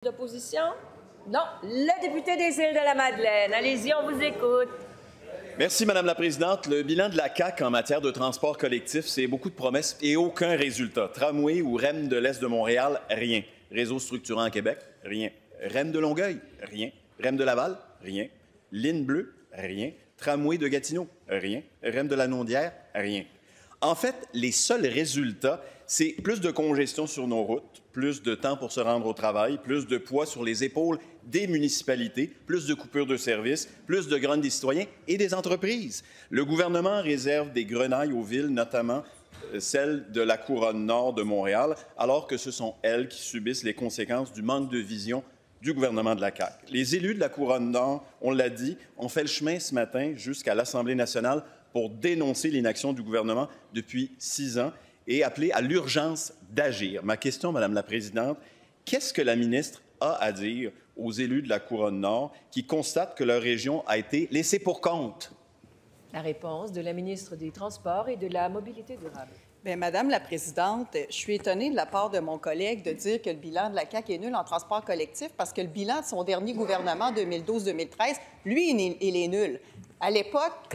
D'opposition? Non. Le député des Îles-de-la-Madeleine. Allez-y, on vous écoute. Merci, Madame la Présidente. Le bilan de la CAQ en matière de transport collectif, c'est beaucoup de promesses et aucun résultat. Tramway ou REM de l'Est de Montréal, rien. Réseau structurant à Québec, rien. REM de Longueuil, rien. REM de Laval, rien. Ligne bleue, rien. Tramway de Gatineau, rien. REM de la Naudière, rien. En fait, les seuls résultats, c'est plus de congestion sur nos routes, plus de temps pour se rendre au travail, plus de poids sur les épaules des municipalités, plus de coupures de services, plus de grogne des citoyens et des entreprises. Le gouvernement réserve des grenailles aux villes, notamment celles de la couronne nord de Montréal, alors que ce sont elles qui subissent les conséquences du manque de vision du gouvernement de la CAQ. Les élus de la couronne nord, on l'a dit, ont fait le chemin ce matin jusqu'à l'Assemblée nationale pour dénoncer l'inaction du gouvernement depuis 6 ans et appeler à l'urgence d'agir. Ma question, Madame la Présidente, qu'est-ce que la ministre a à dire aux élus de la Couronne Nord qui constatent que leur région a été laissée pour compte? La réponse de la ministre des Transports et de la Mobilité durable. Bien, Madame la Présidente, je suis étonnée de la part de mon collègue de dire que le bilan de la CAQ est nul en transport collectif parce que le bilan de son dernier gouvernement, 2012-2013, lui, il est nul. À l'époque,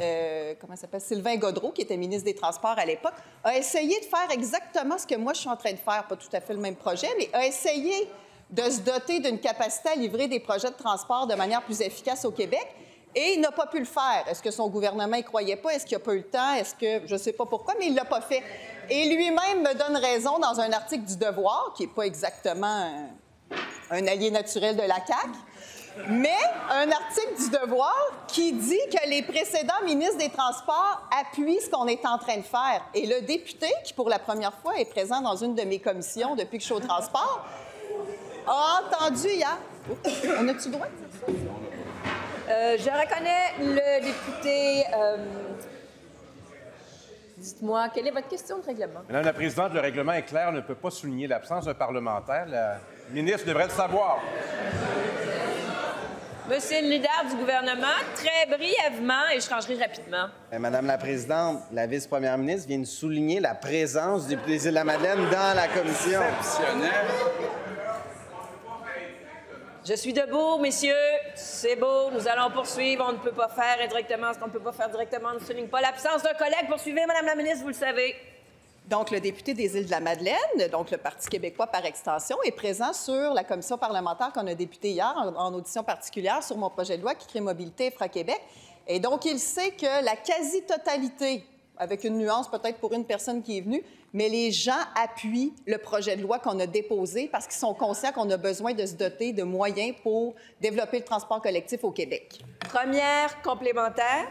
Sylvain Gaudreault, qui était ministre des Transports à l'époque, a essayé de faire exactement ce que moi, je suis en train de faire, pas tout à fait le même projet, mais a essayé de se doter d'une capacité à livrer des projets de transport de manière plus efficace au Québec. Et il n'a pas pu le faire. Est-ce que son gouvernement n'y croyait pas? Est-ce qu'il n'a pas eu le temps? Est-ce que... Je ne sais pas pourquoi, mais il ne l'a pas fait. Et lui-même me donne raison dans un article du Devoir, qui n'est pas exactement un allié naturel de la CAQ, mais un article du Devoir qui dit que les précédents ministres des Transports appuient ce qu'on est en train de faire. Et le député, qui pour la première fois est présent dans une de mes commissions depuis que je suis au transport, a entendu hier... On a-tu le droit de dire ça? Je reconnais le député. Dites-moi, quelle est votre question de règlement? Madame la Présidente, le règlement est clair, on ne peut pas souligner l'absence d'un parlementaire. La ministre devrait le savoir. Monsieur le leader du gouvernement, très brièvement, et je changerai rapidement. Madame la Présidente, la vice-première ministre vient de souligner la présence du député des Îles-de-la-Madeleine dans la commission. Exceptionnel. Je suis debout, messieurs. C'est beau. Nous allons poursuivre. On ne peut pas faire indirectement ce qu'on ne peut pas faire directement. On ne souligne pas l'absence d'un collègue. Poursuivez, Madame la ministre, vous le savez. Donc, le député des Îles-de-la-Madeleine, donc le Parti québécois par extension, est présent sur la commission parlementaire qu'on a députée hier en audition particulière sur mon projet de loi qui crée Mobilité Infra-Québec. Et donc, il sait que la quasi-totalité, avec une nuance peut-être pour une personne qui est venue, mais les gens appuient le projet de loi qu'on a déposé parce qu'ils sont conscients qu'on a besoin de se doter de moyens pour développer le transport collectif au Québec. Première complémentaire.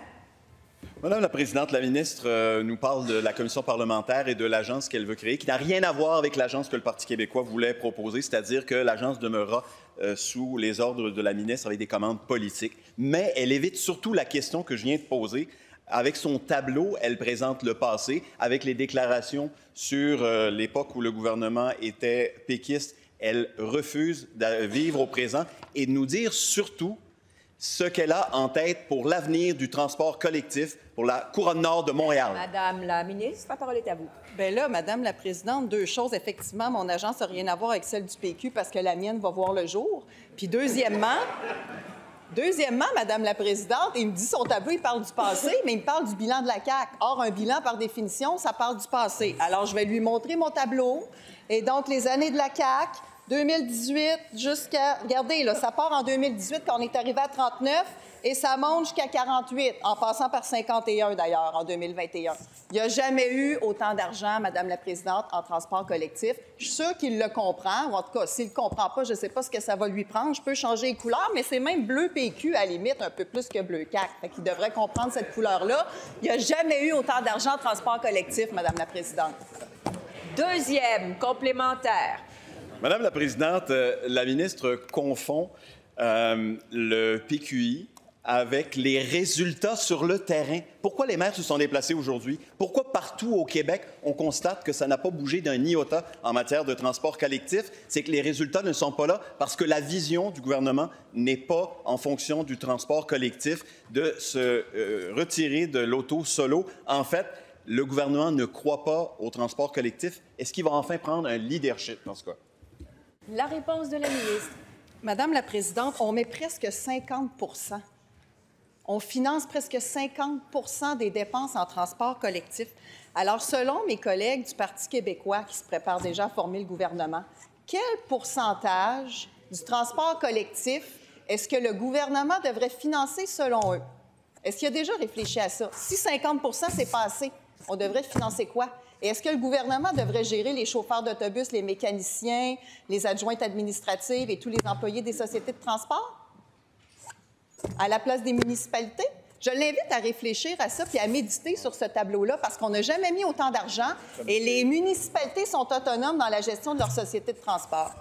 Madame la Présidente, la ministre nous parle de la commission parlementaire et de l'agence qu'elle veut créer, qui n'a rien à voir avec l'agence que le Parti québécois voulait proposer, c'est-à-dire que l'agence demeurera sous les ordres de la ministre avec des commandes politiques. Mais elle évite surtout la question que je viens de poser. Avec son tableau, elle présente le passé. Avec les déclarations sur l'époque où le gouvernement était péquiste, elle refuse de vivre au présent et de nous dire surtout ce qu'elle a en tête pour l'avenir du transport collectif pour la Couronne Nord de Montréal. Madame la ministre, la parole est à vous. Bien là, Madame la Présidente, deux choses. Effectivement, mon agence n'a rien à voir avec celle du PQ parce que la mienne va voir le jour. Puis deuxièmement, Madame la Présidente, il me dit son tableau, il parle du passé, mais il me parle du bilan de la CAQ. Or, un bilan, par définition, ça parle du passé. Alors, je vais lui montrer mon tableau. Et donc, les années de la CAQ, 2018 jusqu'à... Regardez, là, ça part en 2018 quand on est arrivé à 39 et ça monte jusqu'à 48, en passant par 51, d'ailleurs, en 2021. Il n'y a jamais eu autant d'argent, Madame la Présidente, en transport collectif. Je suis sûre qu'il le comprend, ou en tout cas, s'il ne le comprend pas, je ne sais pas ce que ça va lui prendre. Je peux changer les couleurs, mais c'est même bleu PQ, à la limite, un peu plus que bleu CAQ. Fait qu'il devrait comprendre cette couleur-là. Il n'y a jamais eu autant d'argent en transport collectif, Madame la Présidente. Deuxième complémentaire. Madame la Présidente, la ministre confond le PQI avec les résultats sur le terrain. Pourquoi les maires se sont déplacés aujourd'hui? Pourquoi partout au Québec, on constate que ça n'a pas bougé d'un iota en matière de transport collectif? C'est que les résultats ne sont pas là parce que la vision du gouvernement n'est pas en fonction du transport collectif, de se retirer de l'auto solo. En fait, le gouvernement ne croit pas au transport collectif. Est-ce qu'il va enfin prendre un leadership dans ce cas? La réponse de la ministre. Madame la Présidente, on met presque 50 %. On finance presque 50 % des dépenses en transport collectif. Alors, selon mes collègues du Parti québécois qui se préparent déjà à former le gouvernement, quel pourcentage du transport collectif est-ce que le gouvernement devrait financer selon eux? Est-ce qu'il a déjà réfléchi à ça? Si 50 % c'est pas assez, on devrait financer quoi? Et est-ce que le gouvernement devrait gérer les chauffeurs d'autobus, les mécaniciens, les adjointes administratives et tous les employés des sociétés de transport? À la place des municipalités? Je l'invite à réfléchir à ça puis à méditer sur ce tableau-là parce qu'on n'a jamais mis autant d'argent et les municipalités sont autonomes dans la gestion de leur société de transport.